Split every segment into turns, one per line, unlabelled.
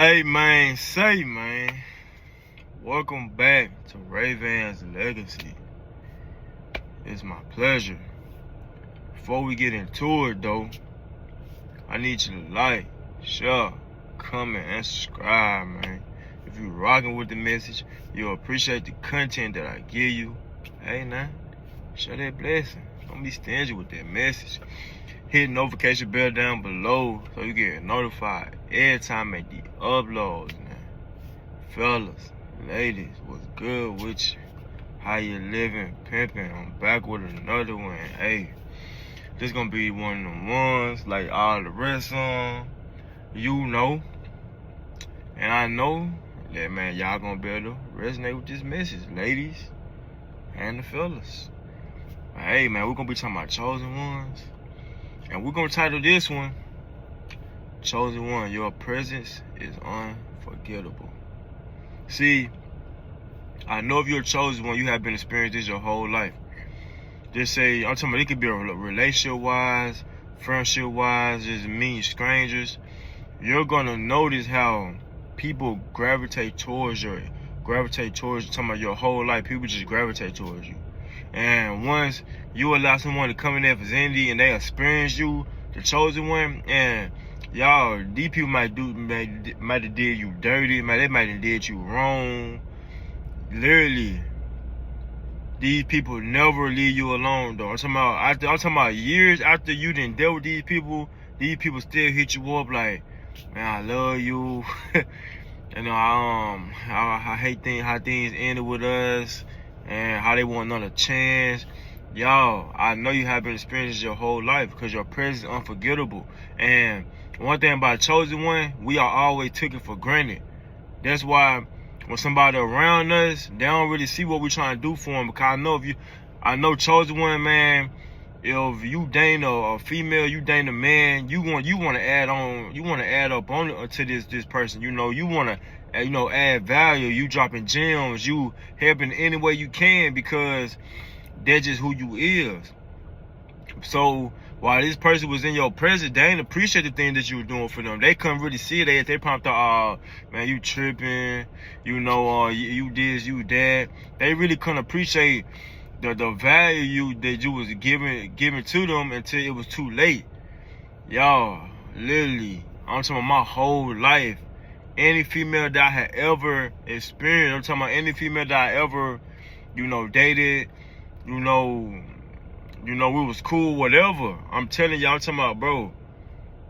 Hey man, welcome back to Ray-Van's Legacy. It's my pleasure. Before we get into it though, I need you to like, share, comment, and subscribe, man. If you're rocking with the message, you'll appreciate the content that I give you. Hey now, share that blessing. Don't be stingy with that message. Hit the notification bell down below so you get notified every time I make the uploads, man. Fellas, ladies, what's good with you? How you living, pimping? I'm back with another one. Hey, this gonna be one of them ones like all the rest of them, you know. And I know that, man, y'all gonna be able to resonate with this message, ladies and the fellas. But hey, man, we're gonna be talking about chosen ones. And we're gonna title this one, Chosen One, Your Presence is Unforgettable. See, I know if you're a chosen one, you have been experiencing this your whole life. Just say, I'm talking about it could be a relationship-wise, friendship-wise, just meeting strangers. You're gonna notice how people gravitate towards you, talking about your whole life, people just gravitate towards you. And once you allow someone to come in their vicinity and they experience you, the chosen one, and y'all, these people might have did you dirty, they might have did you wrong. Literally, these people never leave you alone though. I'm talking about years after you done dealt with these people still hit you up like, man, I love you. You know, I hate how things ended with us and how they want another chance. Y'all, I know you have been experiencing your whole life because your presence is unforgettable. And one thing about chosen one, we are always taken for granted. That's why when somebody around us, they don't really see what we're trying to do for them. Because I know chosen one, man, if you dating a female, you dating a man, you want to add up on to this person. You know, you want to add value. You dropping gems. You helping any way you can because that's just who you is. So while this person was in your presence, they didn't appreciate the thing that you were doing for them. They couldn't really see it. They probably thought, man, you tripping. You know, you this, you that. They really couldn't appreciate the value that you was giving to them until it was too late. Y'all, literally, I'm talking about my whole life. Any female that I had ever experienced, I'm talking about any female that I ever, dated, we was cool, whatever. I'm telling y'all, I'm talking about, bro.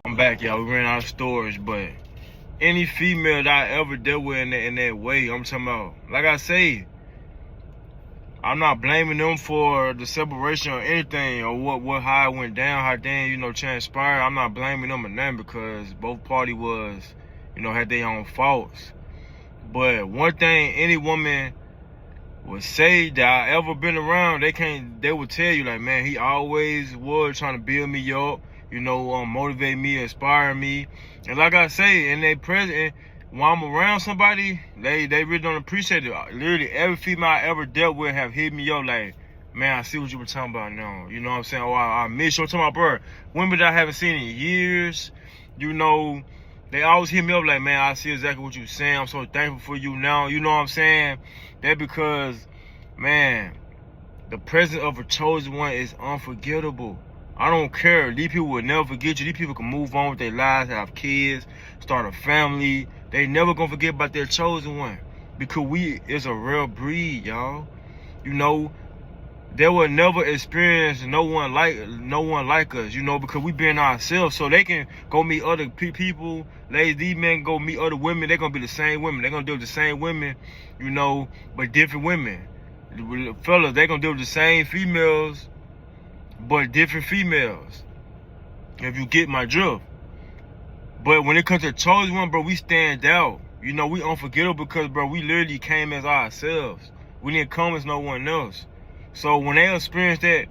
I'm back, y'all. We ran out of storage, but any female that I ever dealt with in that way, I'm talking about, like I say, I'm not blaming them for the separation or anything or how it went down, how things, transpired. I'm not blaming them or nothing because both parties was, had their own faults. But one thing any woman would say that I ever been around, they would tell you like, man, he always was trying to build me up, motivate me, inspire me. And like I say, in their present, when I'm around somebody, they really don't appreciate it. Literally, every female I ever dealt with have hit me up like, man, I see what you were talking about now. You know what I'm saying? Oh, I miss you. I'm talking about, bro, women that I haven't seen in years, they always hit me up like, man, I see exactly what you're saying. I'm so thankful for you now. You know what I'm saying? That because, man, the presence of a chosen one is unforgettable. I don't care. These people will never forget you. These people can move on with their lives, have kids, start a family. They never gonna forget about their chosen one. Because is a rare breed, y'all. They will never experience no one like us, because we been ourselves. So they can go meet other people. These men go meet other women. They're gonna be the same women. They're gonna deal with the same women, but different women. Fellas, they're gonna deal with the same females, but different females. If you get my drift. But when it comes to chosen one, bro, we stand out. We unforgettable because, bro, we literally came as ourselves. We didn't come as no one else. So when they experience that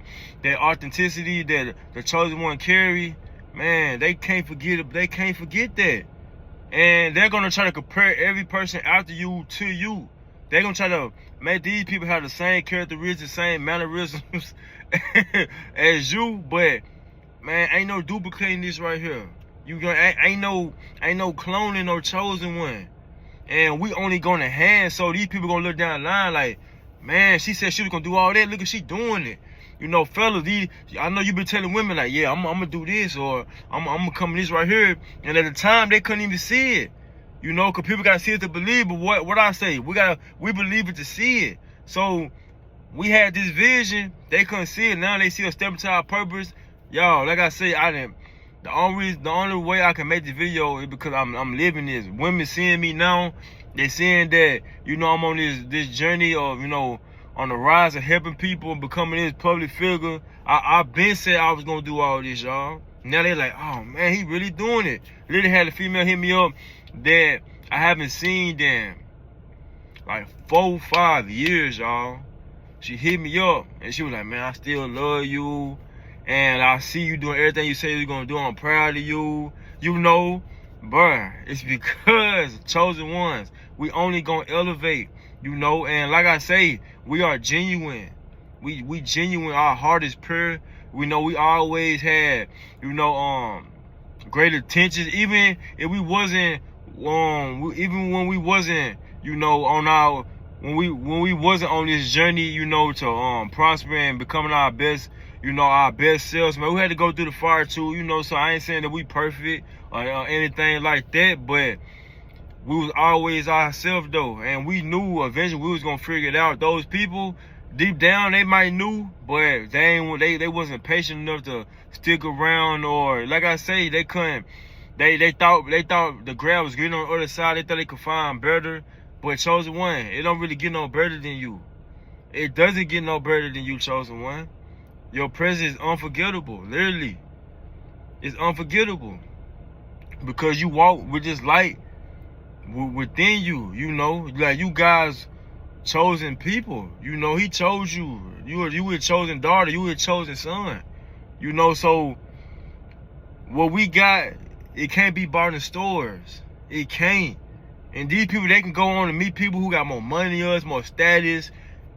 authenticity that the chosen one carry, man, they can't forget it. They can't forget that. And they're gonna try to compare every person after you to you. They're gonna try to make these people have the same characteristics, same mannerisms as you, but man, ain't no duplicating this right here. Ain't no cloning or chosen one. And we only gonna hand, so these people gonna look down the line like, man, she said she was gonna do all that. Look at she doing it. You know, fellas, I know you been telling women like, yeah, I'm gonna do this, or I'm gonna come this right here. And at the time, they couldn't even see it. You know, cause people gotta see it to believe. But what I say, we believe it to see it. So we had this vision, they couldn't see it. Now they see us step into our purpose. Y'all, like I say, the only way I can make the video is because I'm living this. Women seeing me now, they seeing that, you know, I'm on this journey of, you know, on the rise of helping people and becoming this public figure. I've been said I was gonna do all this, y'all. Now they like, oh man, he really doing it. Literally had a female hit me up that I haven't seen in like 4, 5 years, y'all. She hit me up and she was like, man, I still love you. And I see you doing everything you say you're gonna do. I'm proud of you. You know, bruh, it's because chosen ones, we only gonna elevate, you know. And like I say, we are genuine. We genuine. Our heart is pure. We know we always had, you know, great intentions. Even if we wasn't, even when we wasn't, you know, on our, when we wasn't on this journey, you know, to prosper and becoming our best, you know, our best selves, man, we had to go through the fire too, you know. So I ain't saying that we perfect or anything like that, but we was always ourselves though, and we knew eventually we was gonna figure it out. Those people deep down, they might knew, but they wasn't patient enough to stick around, or like I say, they couldn't. They thought the grass was green on the other side. They thought they could find better, but chosen one, it don't really get no better than you. It doesn't get no better than you, chosen one. Your presence is unforgettable, literally. It's unforgettable because you walk with this light within you, you know. Like, you guys chosen people, you know. He chose you. You were a chosen daughter. You were a chosen son, you know. So what we got, it can't be bought in stores. It can't. And these people, they can go on and meet people who got more money than us, more status,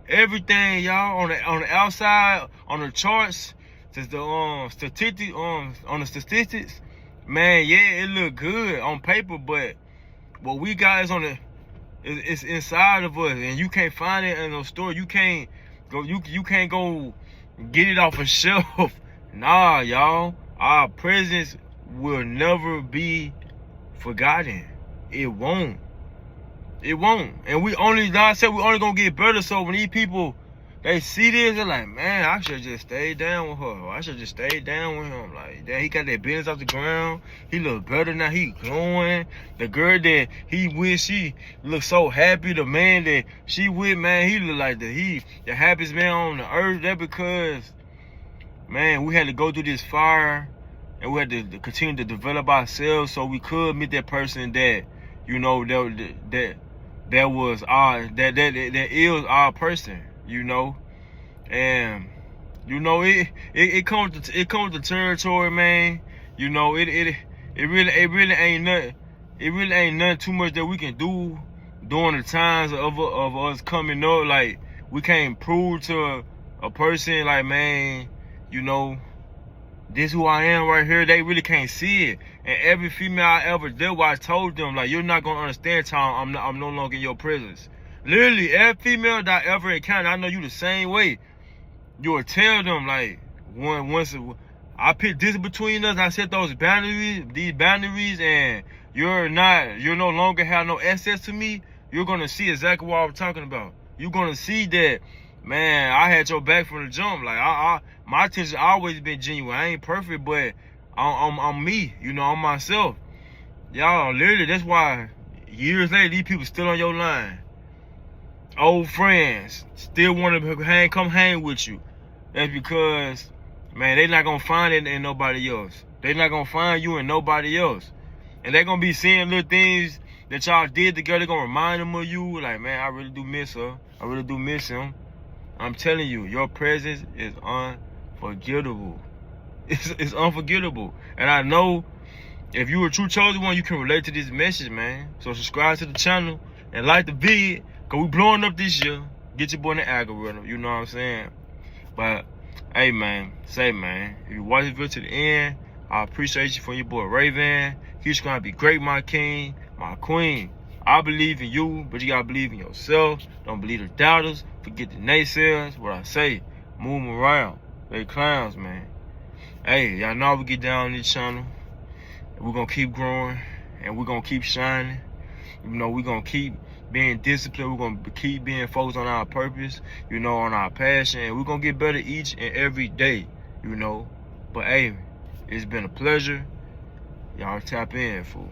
everything, y'all. On the outside, on the charts, just the statistics, on the statistics, man, yeah, it look good on paper, but what we got is it's inside of us, and you can't find it in no store. You can't go. You can't go get it off a shelf. Nah, y'all. Our presence will never be forgotten. It won't. It won't. And we only, God said, we only gonna get better. So when these people, they see this, they're like, man, I should just stay down with her. Or I should just stay down with him. Like, damn, he got that business off the ground. He look better now. He glowing. The girl that he with, she look so happy. The man that she with, man, he look like the happiest man on the earth. That because, man, we had to go through this fire, and we had to continue to develop ourselves so we could meet that person that, you know, that is our person, you know. And you know, it comes to territory, man. You know, it really ain't nothing too much that we can do during the times of us coming up. Like, we can't prove to a person like, man, you know, this who I am right here. They really can't see it. And every female I ever dealt with, I told them, like, you're not gonna understand how I'm no longer in your presence. Literally, every female that I ever encountered, I know you the same way. You will tell them, like, once I put this between us, I set these boundaries, and you're no longer have no access to me. You're gonna see exactly what I'm talking about. You're gonna see that, man, I had your back from the jump. Like, my attention always been genuine. I ain't perfect, but I'm me, you know, I'm myself. Y'all, literally, that's why years later, these people still on your line. Old friends still want to come hang with you. That's because, man, they not gonna find it in nobody else. They not gonna find you in nobody else. And they gonna be seeing little things that y'all did together. They gonna remind them of you. Like, man, I really do miss her. I really do miss him. I'm telling you, your presence is unforgettable. It's unforgettable. And I know if you a true chosen one, you can relate to this message, man. So subscribe to the channel and like the video, cause we blowing up this year. Get your boy in the algorithm, you know what I'm saying? But hey, man, if you watch this video to the end, I appreciate you for your boy Raven. He's gonna be great, my king, my queen. I believe in you, but you gotta believe in yourself. Don't believe the doubters. Forget the naysayers. What I say, move 'em around. They clowns, man. Hey, y'all know we get down on this channel. We're gonna keep growing, and we're gonna keep shining. You know, we're gonna keep being disciplined. We're gonna keep being focused on our purpose, you know, on our passion. And we're gonna get better each and every day, you know. But hey, it's been a pleasure. Y'all tap in, fool.